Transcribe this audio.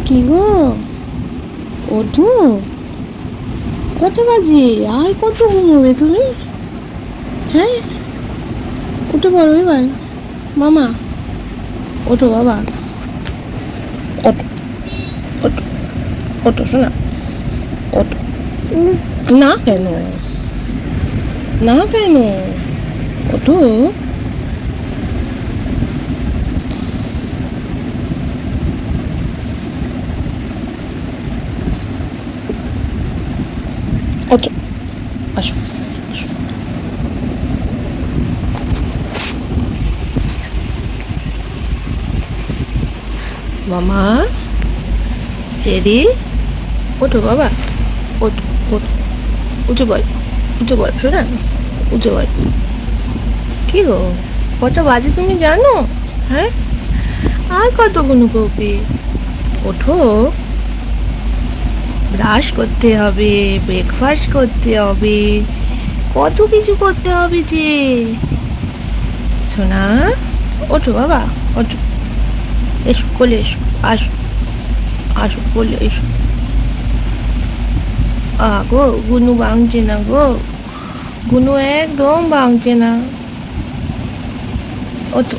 কি গো, ওঠো। কটা বাজে? আর কত ঘুমোবে তুমি? হ্যাঁ, উঠে পড়ো এবার। মামা, ওঠো বাবা, ওঠো, ওঠো, ওঠো শোনা, ওঠো। না কেন? না কেন? ওঠো। ওঠো, আসো, আসো। মামা, চেরি, ওঠো বাবা, ওঠো, ওঠো, উঠে পড়, উঠে পড় শোনা, উঠে পড়। কি গো, কটা বাজে তুমি জানো? হ্যাঁ, আর কতক্ষণ করবে? ওঠো, ব্রাশ করতে হবে, ব্রেকফাস্ট করতে হবে, কত কিছু করতে হবে যে। সোনা, ওঠো বাবা, ওঠো, এসো কোলে এসো, আসো, আসো কোলে এসো। গো, গুনু ভাঙছে না গো, গুনু একদম ভাঙছে না। ওঠো।